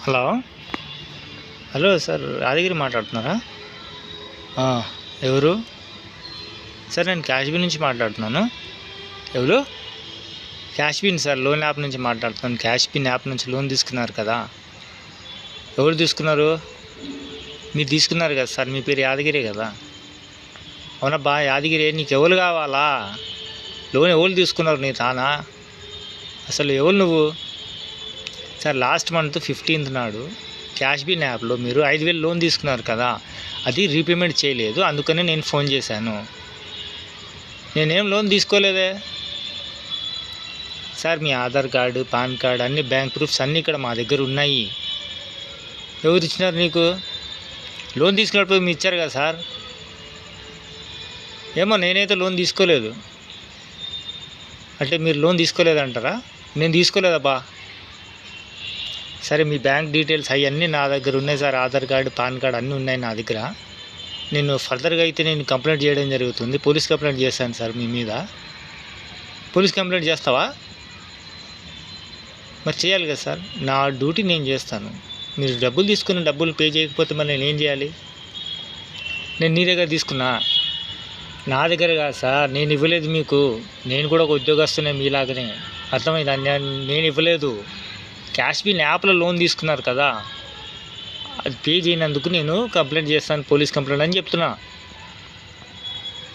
Hello hello sir Yadagiri మాట్లాడుతున్నారా? ఆ, ఎవరు సార్? నేను క్యాష్బిన్ నుంచి మాట్లాడుతున్నాను. ఎవరు? క్యాష్బిన్ సార్, లోన్ యాప్ నుంచి మాట్లాడుతున్నాను. క్యాష్బిన్ యాప్ నుంచి లోన్ తీసుకున్నారు కదా? ఎవరు తీసుకున్నారు? మీరు తీసుకున్నారు కదా సార్, మీ పేరు యాదగిరి కదా? అవునబ్బా యాదగిరి, నీకు ఎవరు కావాలా? లోన్ ఎవరు తీసుకున్నారు? నీ తానా? అసలు ఎవరు నువ్వు? సార్, లాస్ట్ మంత్ 15th నాడు క్యాష్బిన్ యాప్లో మీరు 5,000 లోన్ తీసుకున్నారు కదా, అది రీపేమెంట్ చేయలేదు, అందుకనే నేను ఫోన్ చేశాను. నేనేం లోన్ తీసుకోలేదే సార్. మీ ఆధార్ కార్డు, పాన్ కార్డు, అన్ని బ్యాంక్ ప్రూఫ్స్ అన్నీ ఇక్కడ మా దగ్గర ఉన్నాయి. ఎవరు ఇచ్చినారు నీకు? లోన్ తీసుకున్నప్పుడు మీరు ఇచ్చారు కదా సార్. ఏమో, నేనైతే లోన్ తీసుకోలేదు. అంటే మీరు లోన్ తీసుకోలేదంటారా? నేను తీసుకోలేదబ్బా. సరే, మీ బ్యాంక్ డీటెయిల్స్ అవన్నీ నా దగ్గర ఉన్నాయి sir. Aadhaar card, pan card అన్నీ ఉన్నాయి నా దగ్గర. నేను ఫర్దర్గా అయితే నేను కంప్లైంట్ చేయడం జరుగుతుంది. పోలీస్ కంప్లైంట్ చేస్తాను సార్ మీ మీద. పోలీస్ కంప్లైంట్ చేస్తావా? మరి చేయాలి కదా సార్, నా డ్యూటీ నేను చేస్తాను. మీరు డబ్బులు తీసుకుని డబ్బులు పే చేయకపోతే మరి నేను ఏం చేయాలి? నేను నీ దగ్గర తీసుకున్నా, నా దగ్గర కాదు సార్. నేను ఇవ్వలేదు మీకు. నేను కూడా ఒక ఉద్యోగస్తునే మీలాగనే, అర్థమైందా? నేను ఇవ్వలేదు. క్యాష్బిన్ యాప్లో లోన్ తీసుకున్నారు కదా, అది పే చేయనందుకు నేను కంప్లైంట్ చేస్తాను, పోలీస్ కంప్లైంట్ అని చెప్తున్నా.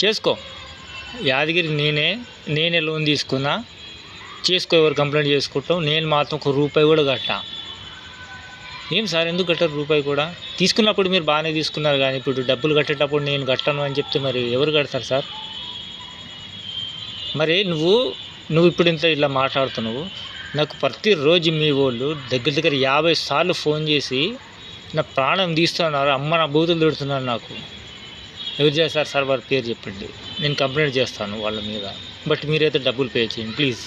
చేసుకో యాదగిరి, నేనే లోన్ తీసుకున్నా. చేసుకో, ఎవరు కంప్లైంట్ చేసుకుంటాం. నేను మాత్రం ₹1 కూడా కట్టా. ఏం సార్, ఎందుకు కట్టారు రూపాయి కూడా? తీసుకున్నప్పుడు మీరు బాగానే తీసుకున్నారు, కానీ ఇప్పుడు డబ్బులు కట్టేటప్పుడు నేను కట్టాను అని చెప్తే మరి ఎవరు కడతారు సార్? మరి నువ్వు ఇప్పుడు ఇలా మాట్లాడుతున్నావు. నాకు ప్రతిరోజు మీ వాళ్ళు దగ్గర 50 సార్లు ఫోన్ చేసి నా ప్రాణం తీస్తున్నారు, అమ్మ నా బూతులు తిడుతున్నారు నాకు. ఎవరు చేస్తారు సార్? వారి పేరు చెప్పండి, నేను కంప్లైంట్ చేస్తాను వాళ్ళ మీద. బట్ మీరైతే డబ్బులు పే చేయండి ప్లీజ్.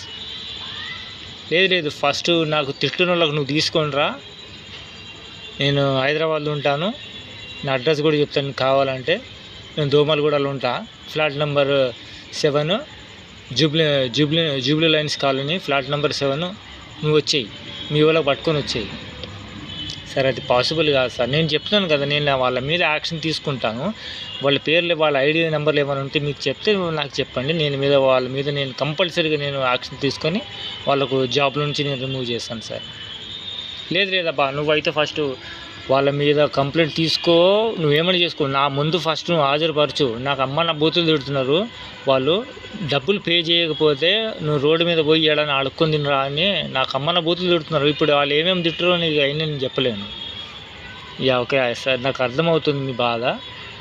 లేదు, ఫస్ట్ నాకు తిట్టిన వాళ్ళకి నువ్వు తీసుకొని రా. నేను హైదరాబాద్లో ఉంటాను, నా అడ్రస్ కూడా చెప్తాను కావాలంటే. నేను దోమలగూడలో ఉంటా, flat number 7, Jubilee lines colony, flat number 7. నువ్వు వచ్చేయి, మీ వాళ్ళకి పట్టుకొని వచ్చేయి. సరే, అది పాసిబుల్ కాదు సార్. నేను చెప్తున్నాను కదా, నేను వాళ్ళ మీద యాక్షన్ తీసుకుంటాను. వాళ్ళ పేర్లు, వాళ్ళ ఐడి నెంబర్లు ఏమైనా ఉంటే మీకు చెప్తే నాకు చెప్పండి. వాళ్ళ మీద నేను కంపల్సరీగా నేను యాక్షన్ తీసుకొని వాళ్ళకు జాబ్ల నుంచి నేను రిమూవ్ చేస్తాను సార్. లేదబ్బా, నువ్వైతే ఫస్ట్ వాళ్ళ మీద కంప్లైంట్ తీసుకో, నువ్వేమైనా చేసుకో. నా ముందు ఫస్ట్ నువ్వు హాజరుపరచు. నాకు అమ్మ నా బూతులు తిడుతున్నారు వాళ్ళు. డబ్బులు పే చేయకపోతే నువ్వు రోడ్డు మీద పోయి ఏడని అడుక్కొని తినరా అని నాకు అమ్మ నా బూతులు తిడుతున్నారు. ఇప్పుడు వాళ్ళు ఏమేమి తిట్టరో నీకు అయినా నేను చెప్పలేను. ఓకే సార్, నాకు అర్థమవుతుంది మీ బాధ.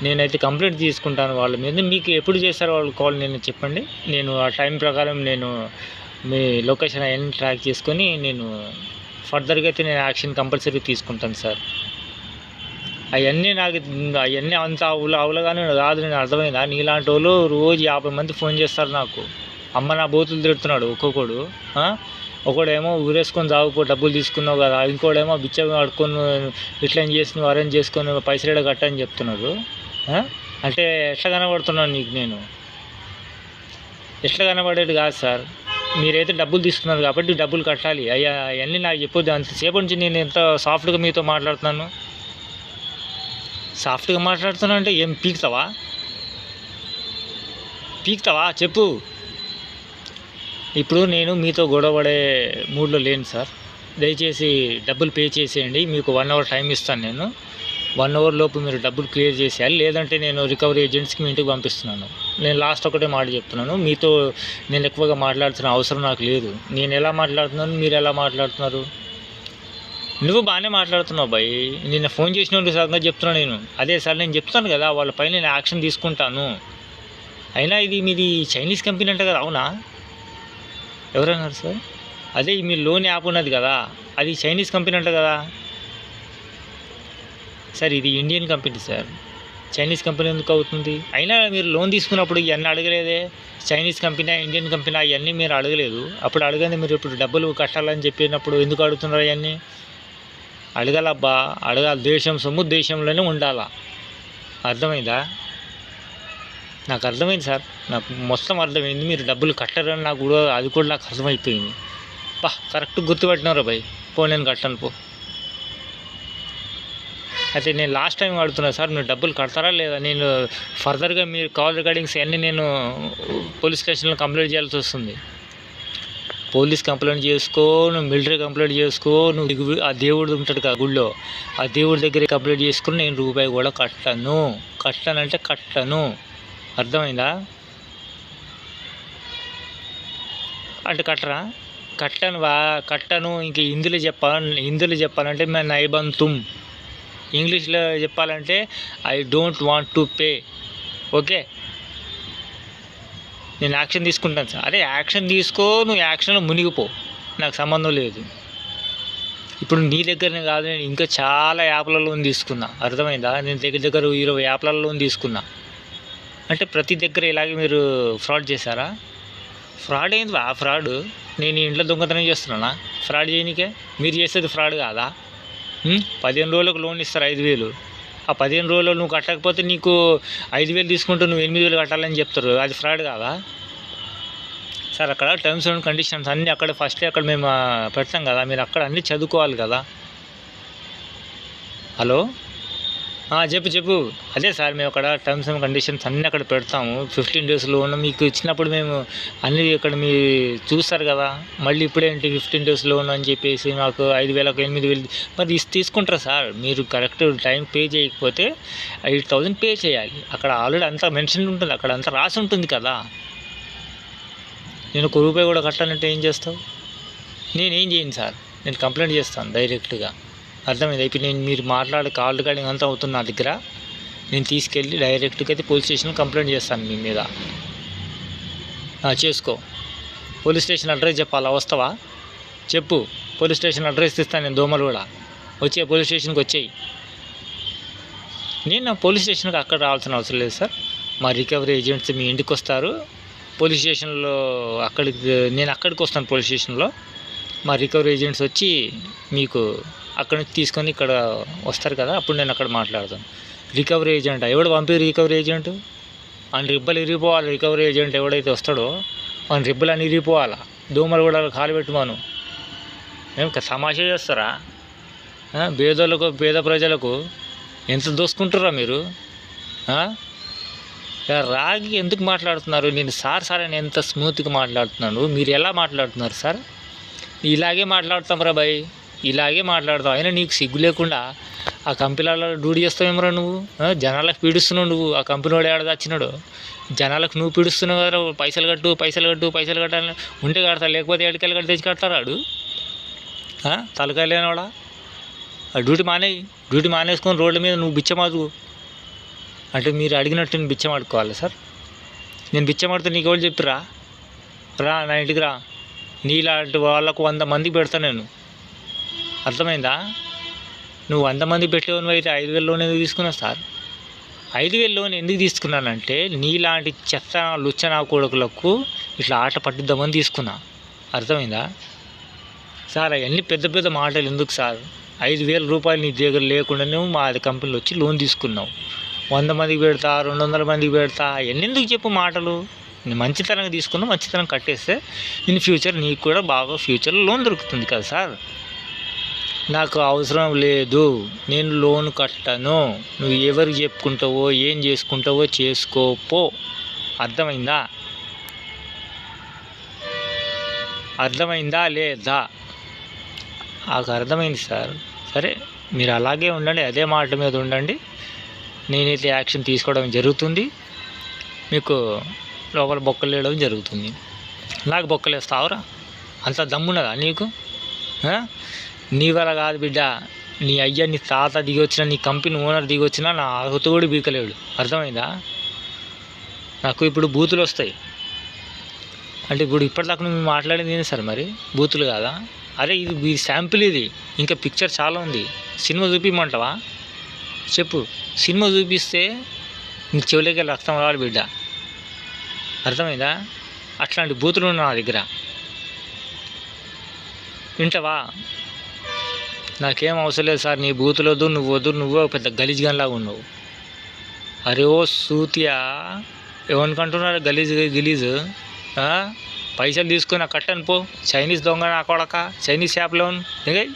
నేనైతే కంప్లైంట్ తీసుకుంటాను వాళ్ళ మీద. మీకు ఎప్పుడు చేశారో వాళ్ళు కాల్ నేను చెప్పండి. నేను ఆ టైం ప్రకారం నేను మీ లొకేషన్ అవన్నీ ట్రాక్ చేసుకొని నేను ఫర్దర్గా అయితే నేను యాక్షన్ కంపల్సరీ తీసుకుంటాను సార్. అవన్నీ అంత అవులగానే కాదు. నేను అర్థమైందా? నీలాంటి వాళ్ళు రోజు 50 మంది ఫోన్ చేస్తారు నాకు. అమ్మ నా బూతులు తిడుతున్నాడు ఒక్కొక్కడు. ఒకడేమో ఊరేసుకొని సాగుపో, డబ్బులు తీసుకున్నావు కదా. ఇంకోడేమో బిచ్చం ఆడుకొని ఇట్లా చేసినావు, అరేంజ్ చేసుకొని పైసలు కట్టని చెప్తున్నాడు. అంటే ఎట్లా కనబడుతున్నాను నీకు? నేను ఎట్లా కనబడేది కాదు సార్. మీరైతే డబ్బులు తీసుకున్నారు కాబట్టి డబ్బులు కట్టాలి. అవన్నీ నాకు చెప్పొద్దు. అంతసేపు నుంచి నేను ఎంత సాఫ్ట్గా మీతో మాట్లాడుతున్నాను. సాఫ్ట్గా మాట్లాడుతున్నా అంటే ఏం పీకుతావా చెప్పు. ఇప్పుడు నేను మీతో గొడవపడే మూడ్లో లేను సార్. దయచేసి డబ్బులు పే చేసేయండి. మీకు 1 అవర్ టైం ఇస్తాను. నేను 1 అవర్ లోపు మీరు డబ్బులు క్లియర్ చేసేయాలి. లేదంటే నేను రికవరీ ఏజెంట్స్కి మీ ఇంటికి పంపిస్తున్నాను. నేను లాస్ట్ ఒకటే మాట చెప్తున్నాను, మీతో నేను ఎక్కువగా మాట్లాడుతున్న అవసరం నాకు లేదు. నేను ఎలా మాట్లాడుతున్నాను, మీరు ఎలా మాట్లాడుతున్నారు? నువ్వు బాగానే మాట్లాడుతున్నావు బాయ్. నిన్న ఫోన్ చేసిన వాళ్ళు సంగతి చెప్తున్నాను నేను. అదే సార్, నేను చెప్తాను కదా వాళ్ళపై నేను యాక్షన్ తీసుకుంటాను. అయినా ఇది మీది చైనీస్ కంపెనీ అంట కదా, అవునా? ఎవరన్నారు సార్? అదే మీ లోన్ యాప్ ఉన్నది కదా, అది చైనీస్ కంపెనీ అంట కదా సార్. ఇది Indian company sir, Chinese company ఎందుకు అవుతుంది? అయినా మీరు లోన్ తీసుకున్నప్పుడు ఇవన్నీ అడగలేదే. చైనీస్ కంపెనీ, ఇండియన్ కంపెనీ అవన్నీ మీరు అడగలేదు. అప్పుడు అడగండి. మీరు ఇప్పుడు డబ్బులు కట్టాలని చెప్పినప్పుడు ఎందుకు అడుగుతున్నారు? అవన్నీ అడగాలబ్బా, అడగాలి. దేశం సొమ్ము దేశంలోనే ఉండాలా, అర్థమైందా? నాకు అర్థమైంది సార్, నాకు మొత్తం అర్థమైంది. మీరు డబ్బులు కట్టరని నాకు కూడా, అది కూడా నాకు అర్థమైపోయింది. కరెక్ట్ గుర్తుపెట్టినారా భయ్. నేను కట్టాను పో. అయితే నేను లాస్ట్ టైం అడుగుతున్నా సార్, మీరు డబ్బులు కడతారా లేదా? నేను ఫర్దర్గా మీరు కాల్ రికార్డింగ్స్ అన్నీ నేను పోలీస్ స్టేషన్లో కంప్లైంట్ చేయాల్సి వస్తుంది. పోలీస్ కంప్లైంట్ చేసుకో, నువ్వు మిలిటరీ కంప్లైంట్ చేసుకో, నువ్వు ఆ దేవుడు ఉంటాడు కదా గుళ్ళో, ఆ దేవుడి దగ్గర కంప్లైంట్ చేసుకుని నేను రూపాయి కూడా కట్టనంటే కట్టను. అర్థమైందా? అంటే కట్టరా? కట్టను. ఇంక హిందీలో చెప్పాలంటే మే నైబంతుం, ఇంగ్లీష్లో చెప్పాలంటే I don't want to pay. Okay, నేను యాక్షన్ తీసుకుంటాను సార్. అరే యాక్షన్ తీసుకో, నువ్వు యాక్షన్లో మునిగిపో, నాకు సంబంధం లేదు. ఇప్పుడు నీ దగ్గరనే కాదు, నేను ఇంకా చాలా యాప్లలో తీసుకున్నా. అర్థమైందా? నేను దగ్గర 20 యాప్లలో తీసుకున్నా. అంటే ప్రతి దగ్గర ఇలాగే మీరు ఫ్రాడ్ చేశారా? ఫ్రాడ్ ఏంది ఆ ఫ్రాడ్? నేను ఇంట్లో దొంగతనం చేస్తున్నానా ఫ్రాడ్ చేయనికే? మీరు చేసేది ఫ్రాడ్ కాదా? 15 రోజులకు లోన్ ఇస్తారు 5,000. ఆ 15 రోజుల్లో నువ్వు కట్టకపోతే నీకు 5,000 తీసుకుంటూ నువ్వు 8,000 కట్టాలని చెప్తారు. అది ఫ్రాడ్ కాదా సార్? అక్కడ టర్మ్స్ అండ్ కండిషన్స్ అన్నీ అక్కడ అక్కడ మేము పెడతాం కదా, మీరు అక్కడ అన్నీ చదువుకోవాలి కదా. హలో, చెప్పు. అదే సార్, మేము అక్కడ టర్మ్స్ అండ్ కండిషన్స్ అన్నీ అక్కడ పెడతాము. 15 days లోన్ మీకు ఇచ్చినప్పుడు మేము అన్నీ ఇక్కడ మీరు చూస్తారు కదా. మళ్ళీ ఇప్పుడేంటి 15 days లోన్ అని చెప్పేసి మాకు 5,000 8,000 మరి తీసుకుంటారా సార్? మీరు కరెక్ట్ టైం పే చేయకపోతే 8,000 పే చేయాలి. అక్కడ ఆల్రెడీ అంతా మెన్షన్ ఉంటుంది, అక్కడ అంతా రాసి ఉంటుంది కదా. నేను ₹1 కూడా కట్టాలంటే ఏం చేస్తావు? నేనేం చేయను సార్, నేను కంప్లైంట్ చేస్తాను డైరెక్ట్గా. అర్థమైంది? ఇప్పుడు మీరు మాట్లాడే కాల్ రికార్డింగ్ అంతా అవుతుంది నా దగ్గర. నేను తీసుకెళ్ళి డైరెక్ట్గా అయితే పోలీస్ స్టేషన్లో కంప్లైంట్ చేస్తాను మీ మీద. చేసుకో. పోలీస్ స్టేషన్ అడ్రస్ చెప్పాలా? వస్తావా? చెప్పు. పోలీస్ స్టేషన్ అడ్రస్ ఇస్తాను నేను, దోమలు కూడా. పోలీస్ స్టేషన్కి వచ్చేయి. నేను పోలీస్ స్టేషన్కి అక్కడ రావాల్సిన అవసరం లేదు సార్. మా రికవరీ ఏజెంట్స్ మీ ఇంటికి వస్తారు. పోలీస్ స్టేషన్లో నేను అక్కడికి వస్తాను. పోలీస్ స్టేషన్లో మా రికవరీ ఏజెంట్స్ వచ్చి మీకు అక్కడి నుంచి తీసుకొని ఇక్కడ వస్తారు కదా, అప్పుడు నేను అక్కడ మాట్లాడతాను. రికవరీ ఏజెంట్ ఎవడు పంపి? రికవరీ ఏజెంట్ అని రిబ్బలు ఇరిగిపోవాలి. రికవరీ ఏజెంట్ ఎవడైతే వస్తాడో మన రిబ్బలు అని ఇరిగిపోవాలా. దోమలు కూడా కాలు పెట్టుమాను. మేము తమాషా చేస్తారా? పేద ప్రజలకు ఎంత దోసుకుంటారా మీరు? రాగి ఎందుకు మాట్లాడుతున్నారు? నేను సార్ అని ఎంత స్మూత్గా మాట్లాడుతున్నాను, మీరు ఎలా మాట్లాడుతున్నారు సార్? ఇలాగే మాట్లాడతాం రా బాయ్, ఇలాగే మాట్లాడతావు. అయినా నీకు సిగ్గు లేకుండా ఆ కంపెనీలలో డ్యూటీ చేస్తావేమరా నువ్వు? జనాలకు పీడిస్తున్నావు నువ్వు. ఆ కంపెనీ వాడు ఏడాది వచ్చినాడు, జనాలకు నువ్వు పీడిస్తున్నావు కదా. పైసలు కట్టాలని ఉంటే కడతా, లేకపోతే ఏడుకెళ్ళి కట్టి తెచ్చి కడతారాడు. తలకాయ లేనివాడా? ఆ డ్యూటీ మానేసుకొని రోడ్ల మీద నువ్వు బిచ్చమాదు అంటే మీరు అడిగినట్టు నేను బిచ్చమాడుకోవాలి సార్? నేను బిచ్చమాడితే నీకు ఎవరు చెప్పిరా? నా ఇంటికి రా, నీలాంటి వాళ్ళకు 100 మందికి పెడతాను నేను. అర్థమైందా? నువ్వు 100 మందికి పెట్టేవని అయితే 5,000 లోన్ ఎందుకు తీసుకున్నావు సార్? 5,000 లోన్ ఎందుకు తీసుకున్నానంటే నీలాంటి చెత్త లుచ్చనా కొడుకులకు ఇట్లా ఆట పట్టిద్దామని తీసుకున్నా. అర్థమైందా సార్? అవన్నీ పెద్ద మాటలు ఎందుకు సార్? 5,000 రూపాయలు నీ దగ్గర లేకుండా నువ్వు మా కంపెనీలో వచ్చి లోన్ తీసుకున్నావు. 100 మందికి పెడతా, 200 మందికి పెడతా, ఎందుకు చెప్పు మాటలు? నేను మంచితనంగా తీసుకున్నా, మంచితనం కట్టేస్తే ఇన్ ఫ్యూచర్ నీకు కూడా బాగా ఫ్యూచర్లో లోన్ దొరుకుతుంది కదా సార్. నాకు అవసరం లేదు, నేను లోన్ కట్టను. నువ్వు ఎవరికి చెప్పుకుంటావో ఏం చేసుకుంటావో చేసుకోపో. అర్థమైందా లేదా? నాకు అర్థమైంది సార్. సరే, మీరు అలాగే ఉండండి, అదే మాట మీద ఉండండి. నేనైతే యాక్షన్ తీసుకోవడం జరుగుతుంది. మీకు లోపల బొక్కలు వేయడం జరుగుతుంది. నాకు బొక్కలు వేస్తావురా? అంత దమ్మున్నదా నీకు? నీ వల్ల కాదు బిడ్డ. నీ అయ్య, నీ తాత దిగి వచ్చినా, నీ కంపెనీ ఓనర్ దిగి వచ్చినా నా ఆగుతూ బీకలేడు. అర్థమైందా? నాకు ఇప్పుడు బూతులు వస్తాయి. అంటే ఇప్పుడు ఇప్పటిదాకా నువ్వు మాట్లాడింది ఏంటి సార్? మరి బూతులు కాదా? అరే ఇది శాంపిల్, ఇది ఇంకా పిక్చర్ చాలా ఉంది. సినిమా చూపించమంటావా? చెప్పు. సినిమా చూపిస్తే నీ చెవులకి రక్తం రావాలి బిడ్డ. అర్థమైందా? అట్లాంటి బూతులు ఉన్నాయి నా దగ్గర. వింటావా? నాకేం అవసరం లేదు సార్ నీ బూతులు వద్దు, నువ్వు పెద్ద గలీజ్గాన్లాగా ఉన్నావు. అరే ఓ సూతియా, ఎవరికంటున్నారు గలీజ్? పైసలు తీసుకొని కట్టను పో. చైనీస్ దొంగ నా కొడక, చైనీస్ షాప్లో దిగాయి.